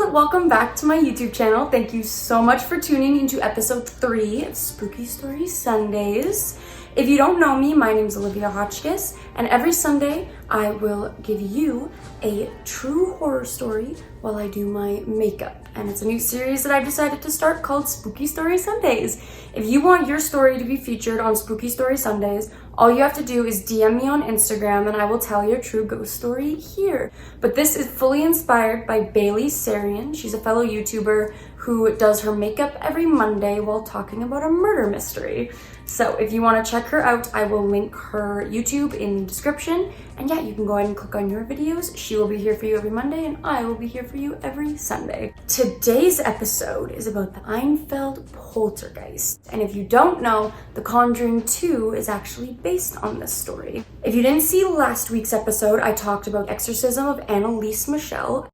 everyone, welcome back to my YouTube channel. Thank you so much for tuning into episode 3 of Spooky Story Sundays. If you don't know me, my name is Olivia.Hotchkiss, and every Sunday I will give you a true horror story while I do my makeup. And it's a new series that I've decided to start called Spooky Story Sundays. If you want your story to be featured on Spooky Story Sundays, all you have to do is DM me on Instagram and I will tell your true ghost story here. But this is fully inspired by SARIAN. She's a fellow YouTuber who does her makeup every Monday while talking about a murder mystery. So if you want to check her out, I will link her YouTube in the description. And yeah, you can go ahead and click on your videos. She will be here for you every Monday and I will be here for you every Sunday. Today's episode is about the ENFIELD Poltergeist. And if you don't know, The Conjuring 2 is actually based on this story. If you didn't see last week's episode, I talked about Exorcism of Annalise Michelle.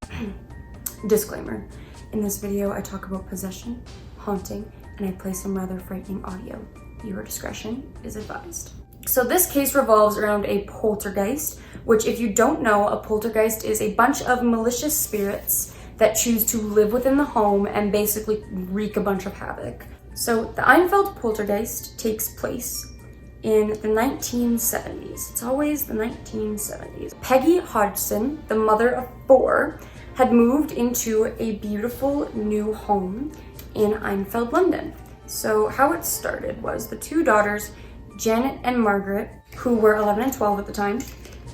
Disclaimer, in this video I talk about possession, haunting, and I play some rather frightening audio. Your discretion is advised. So this case revolves around a poltergeist, which if you don't know, a poltergeist is a bunch of malicious spirits that choose to live within the home and basically wreak a bunch of havoc. So the ENFIELD Poltergeist takes place in the 1970s. It's always the 1970s. Peggy Hodgson, the mother of 4, had moved into a beautiful new home in ENFIELD, London. So how it started was the 2 daughters, Janet and Margaret, who were 11 and 12 at the time,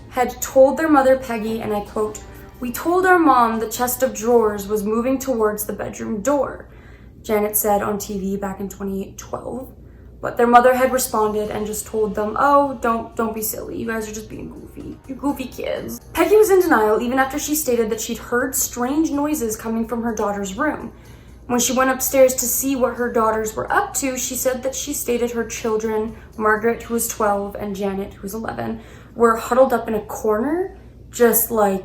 had told their mother Peggy, and I quote, "We told our mom the chest of drawers was moving towards the bedroom door," Janet said on TV back in 2012. But their mother had responded and just told them, "Oh, don't be silly. You guys are just being goofy. You're goofy kids." Peggy was in denial even after she stated that she'd heard strange noises coming from her daughter's room. When she went upstairs to see what her daughters were up to, she said that she stated her children, Margaret, who was 12, and Janet, who was 11, were huddled up in a corner, just like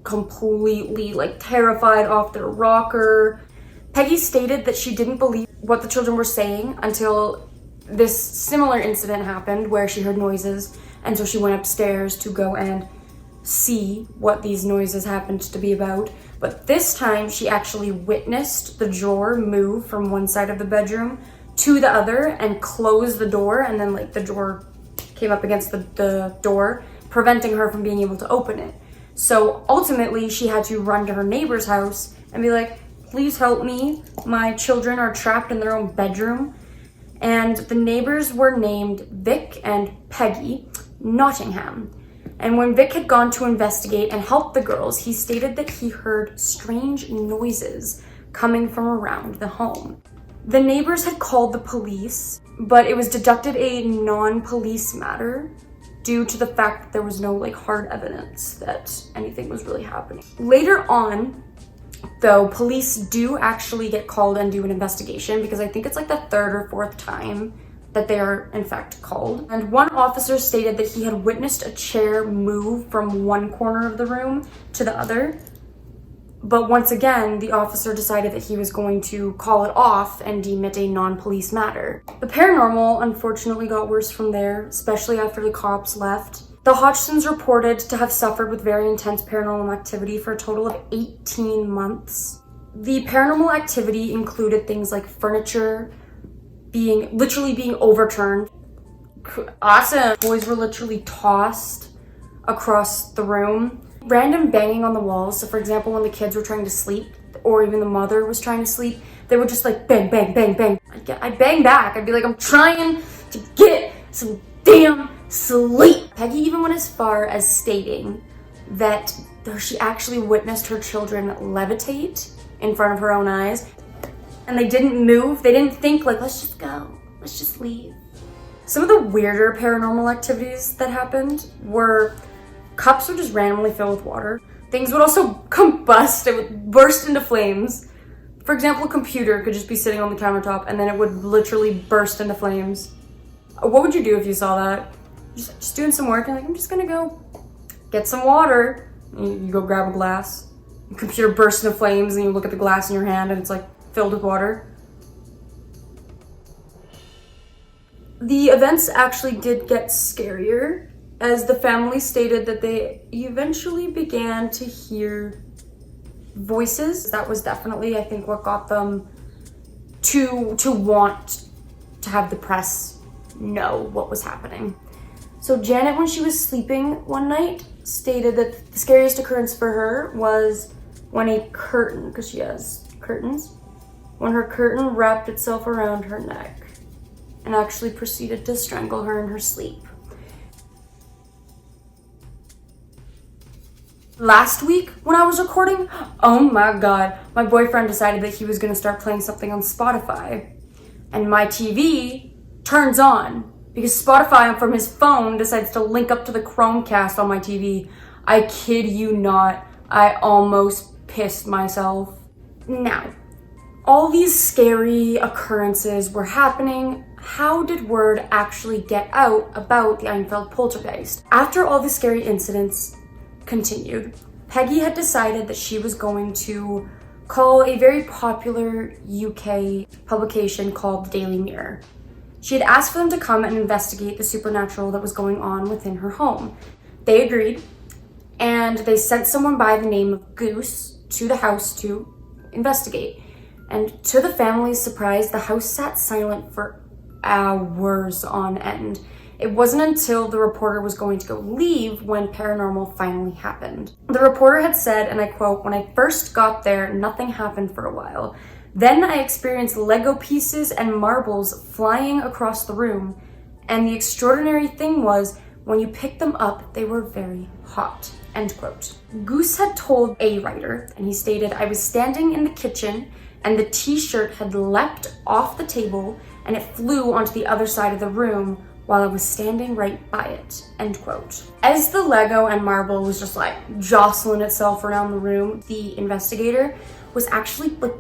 completely like terrified off their rocker. Peggy stated that she didn't believe what the children were saying until this similar incident happened where she heard noises, and so she went upstairs to go and see what these noises happened to be about. But this time she actually witnessed the drawer move from one side of the bedroom to the other and close the door, and then like the drawer came up against the door, preventing her from being able to open it. So ultimately she had to run to her neighbor's house and be like, "Please help me, my children are trapped in their own bedroom." And the neighbors were named Vic and Peggy Nottingham. And when Vic had gone to investigate and help the girls, he stated that he heard strange noises coming from around the home. The neighbors had called the police, but it was deducted a non-police matter due to the fact that there was no like hard evidence that anything was really happening. Later on, though, police do actually get called and do an investigation, because I think it's like the 3rd or 4th time that they are in fact called. And one officer stated that he had witnessed a chair move from one corner of the room to the other. But once again, the officer decided that he was going to call it off and deem it a non-police matter. The paranormal unfortunately got worse from there, especially after the cops left. The Hodgsons reported to have suffered with very intense paranormal activity for a total of 18 months. The paranormal activity included things like furniture literally being overturned. Awesome. Toys were literally tossed across the room. Random banging on the walls. So for example, when the kids were trying to sleep, or even the mother was trying to sleep, they would just like bang, bang, bang, bang. I'd bang back. I'd be like, "I'm trying to get some damn sleep." Peggy even went as far as stating that she actually witnessed her children levitate in front of her own eyes. And they didn't move. They didn't think like, "Let's just go. Let's just leave." Some of the weirder paranormal activities that happened were cups would just randomly fill with water. Things would also combust. It would burst into flames. For example, a computer could just be sitting on the countertop and then it would literally burst into flames. What would you do if you saw that? Just doing some work and like, "I'm just gonna go get some water." You go grab a glass. The computer bursts into flames and you look at the glass in your hand and it's like filled with water. The events actually did get scarier, as the family stated that they eventually began to hear voices. That was definitely, I think, what got them to want to have the press know what was happening. So Janet, when she was sleeping one night, stated that the scariest occurrence for her was when a curtain, because she has curtains, when her curtain wrapped itself around her neck and actually proceeded to strangle her in her sleep. Last week when I was recording, oh my god, my boyfriend decided that he was gonna start playing something on Spotify. And my TV turns on because Spotify from his phone decides to link up to the Chromecast on my TV. I kid you not, I almost pissed myself. Now, all these scary occurrences were happening. How did word actually get out about the ENFIELD poltergeist? After all the scary incidents continued, Peggy had decided that she was going to call a very popular UK publication called the Daily Mirror. She had asked for them to come and investigate the supernatural that was going on within her home. They agreed, and they sent someone by the name of Goose to the house to investigate. And to the family's surprise, the house sat silent for hours on end. It wasn't until the reporter was going to go leave when paranormal finally happened. The reporter had said, and I quote, "When I first got there, nothing happened for a while. Then I experienced Lego pieces and marbles flying across the room. And the extraordinary thing was, when you picked them up, they were very hot." End quote. Goose had told a writer, and he stated, "I was standing in the kitchen and the t-shirt had leapt off the table and it flew onto the other side of the room while I was standing right by it." End quote. As the Lego and marble was just like jostling itself around the room, the investigator was actually like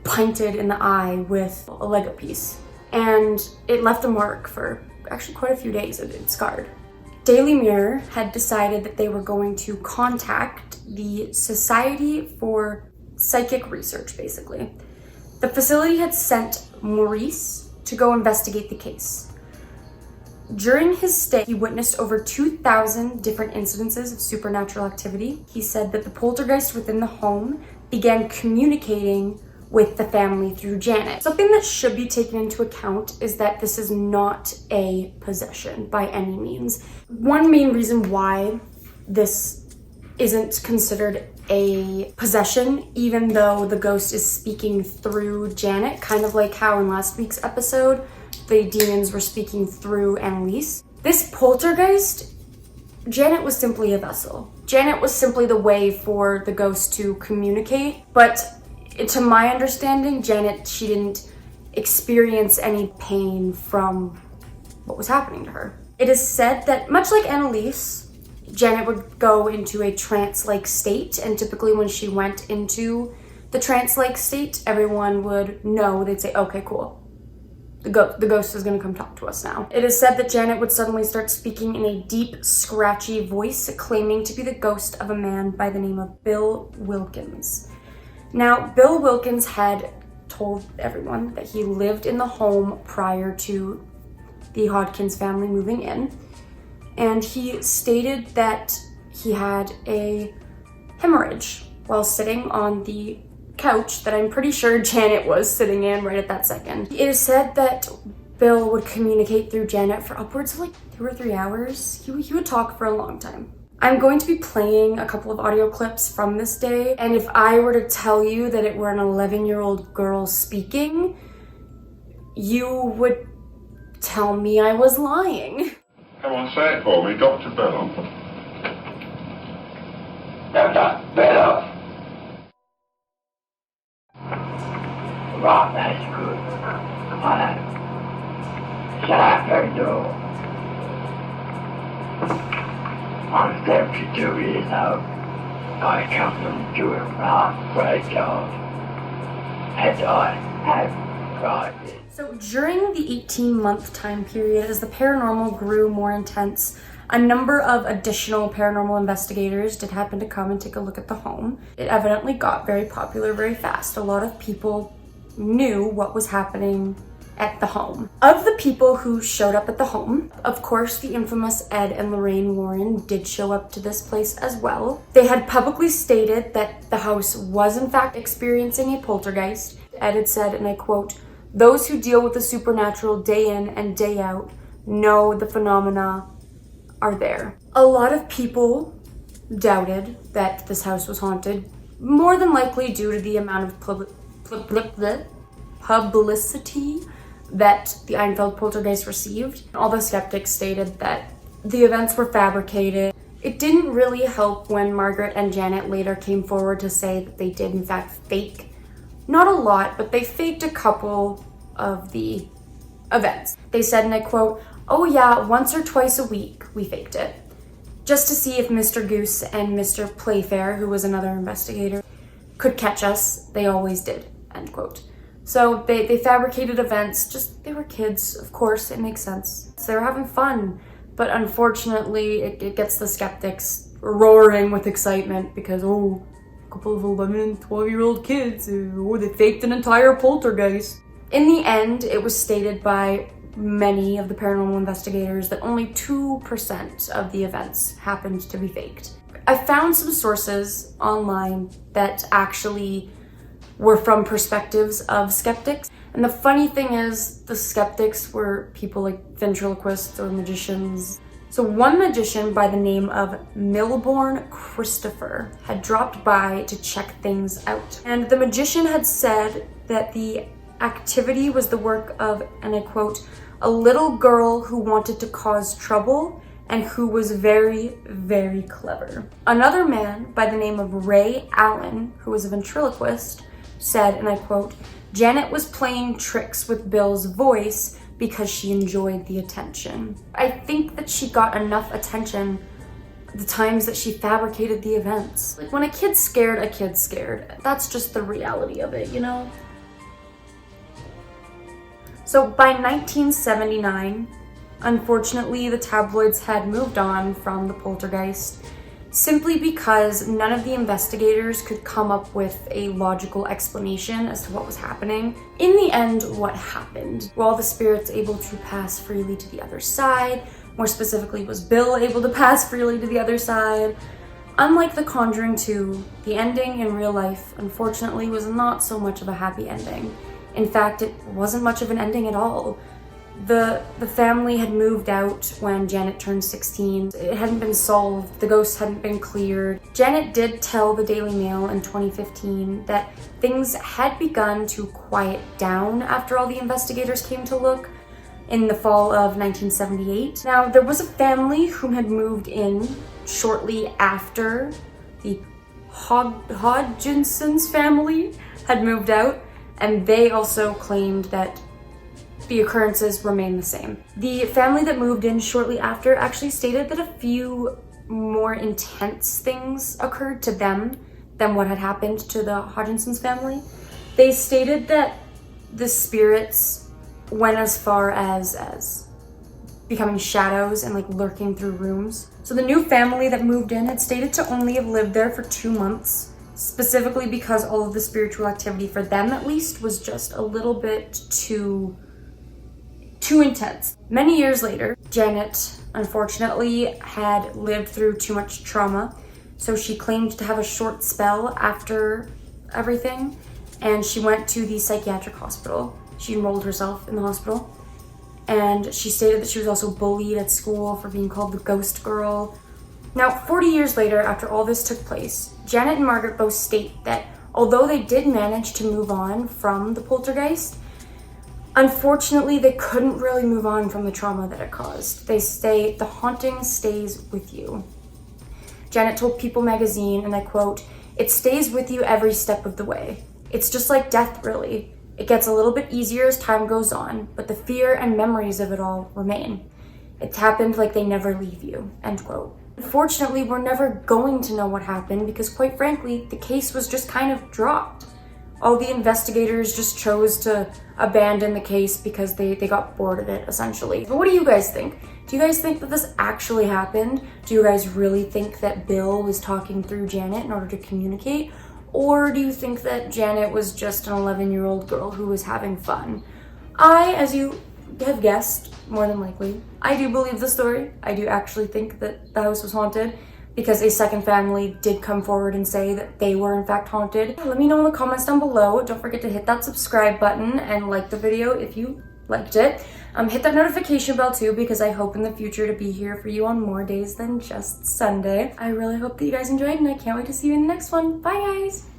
pinted in the eye with a Lego piece. And it left a mark for actually quite a few days. It scarred. Daily Mirror had decided that they were going to contact the Society for Psychic Research, basically. The facility had sent Maurice to go investigate the case. During his stay, he witnessed over 2,000 different incidences of supernatural activity. He said that the poltergeist within the home began communicating with the family through Janet. Something that should be taken into account is that this is not a possession by any means. One main reason why this isn't considered a possession, even though the ghost is speaking through Janet, kind of like how in last week's episode, the demons were speaking through Annalise. This poltergeist, Janet was simply a vessel. Janet was simply the way for the ghost to communicate, but to my understanding, Janet, she didn't experience any pain from what was happening to her. It is said that, much like Annalise, Janet would go into a trance-like state, and typically when she went into the trance-like state, everyone would know, they'd say, okay, cool. The ghost is going to come talk to us now. It is said that Janet would suddenly start speaking in a deep, scratchy voice, claiming to be the ghost of a man by the name of Bill Wilkins. Now, Bill Wilkins had told everyone that he lived in the home prior to the Hotchkiss family moving in, and he stated that he had a hemorrhage while sitting on the couch that I'm pretty sure Janet was sitting in right at that second. It is said that Bill would communicate through Janet for upwards of like 2 or 3 hours. He would talk for a long time. I'm going to be playing a couple of audio clips from this day, and if I were to tell you that it were an 11-year-old girl speaking, you would tell me I was lying. Come on, say it for me, Dr. Bellow. Dr. Bellow. Right, that's good. Come on. Shut up, that door. I'm 72 years old. I come from doing right great job. And I have tried it. So during the 18-month time period, as the paranormal grew more intense, a number of additional paranormal investigators did happen to come and take a look at the home. It evidently got very popular very fast. A lot of people knew what was happening at the home. Of the people who showed up at the home, of course, the infamous Ed and Lorraine Warren did show up to this place as well. They had publicly stated that the house was in fact experiencing a poltergeist. Ed had said, and I quote, "Those who deal with the supernatural day in and day out know the phenomena are there." A lot of people doubted that this house was haunted, more than likely due to the amount of publicity that the ENFIELD poltergeist received. All the skeptics stated that the events were fabricated. It didn't really help when Margaret and Janet later came forward to say that they did in fact fake, not a lot, but they faked a couple of the events. They said, and I quote, "Oh yeah, once or twice a week we faked it, just to see if Mr. Goose and Mr. Playfair, who was another investigator, could catch us. They always did," end quote. So they fabricated events, just they were kids, of course, it makes sense. So they were having fun, but unfortunately it gets the skeptics roaring with excitement because, oh, a couple of 11 and 12-year-old kids, they faked an entire poltergeist. In the end, it was stated by many of the paranormal investigators that only 2% of the events happened to be faked. I found some sources online that actually were from perspectives of skeptics. And the funny thing is, the skeptics were people like ventriloquists or magicians. So one magician by the name of Milbourne Christopher had dropped by to check things out. And the magician had said that the activity was the work of, and I quote, "a little girl who wanted to cause trouble and who was very, very clever." Another man by the name of Ray Allen, who was a ventriloquist, said, and I quote, "Janet was playing tricks with Bill's voice because she enjoyed the attention." I think that she got enough attention the times that she fabricated the events. Like, when a kid's scared, a kid's scared. That's just the reality of it, you know? So by 1979, unfortunately, the tabloids had moved on from the poltergeist simply because none of the investigators could come up with a logical explanation as to what was happening. In the end, what happened? Were all the spirits able to pass freely to the other side? More specifically, was Bill able to pass freely to the other side? Unlike The Conjuring 2, the ending in real life, unfortunately, was not so much of a happy ending. In fact, it wasn't much of an ending at all. The family had moved out when Janet turned 16. It hadn't been solved. The ghosts hadn't been cleared. Janet did tell the Daily Mail in 2015 that things had begun to quiet down after all the investigators came to look in the fall of 1978. Now, there was a family who had moved in shortly after the Hodgson's family had moved out, and they also claimed that the occurrences remain the same. The family that moved in shortly after actually stated that a few more intense things occurred to them than what had happened to the Hodgson's family. They stated that the spirits went as far as becoming shadows and like lurking through rooms. So the new family that moved in had stated to only have lived there for 2 months, specifically because all of the spiritual activity, for them at least, was just a little bit too intense. Many years later, Janet, unfortunately, had lived through too much trauma, so she claimed to have a short spell after everything, and she went to the psychiatric hospital. She enrolled herself in the hospital, and she stated that she was also bullied at school for being called the ghost girl. Now, 40 years later, after all this took place, Janet and Margaret both state that although they did manage to move on from the poltergeist, unfortunately, they couldn't really move on from the trauma that it caused. They say, "The haunting stays with you." Janet told People magazine, and I quote, "It stays with you every step of the way. It's just like death, really. It gets a little bit easier as time goes on, but the fear and memories of it all remain. It happened like they never leave you," end quote. Unfortunately, we're never going to know what happened because, quite frankly, the case was just kind of dropped. All the investigators just chose to abandon the case because they got bored of it, essentially. But what do you guys think? Do you guys think that this actually happened? Do you guys really think that Bill was talking through Janet in order to communicate? Or do you think that Janet was just an 11-year-old girl who was having fun? I, as you have guessed, more than likely, I do believe the story. I do actually think that the house was haunted because a second family did come forward and say that they were in fact haunted. Let me know in the comments down below. Don't forget to hit that subscribe button and like the video if you liked it. Hit that notification bell too, because I hope in the future to be here for you on more days than just Sunday. I really hope that you guys enjoyed, and I can't wait to see you in the next one. Bye guys!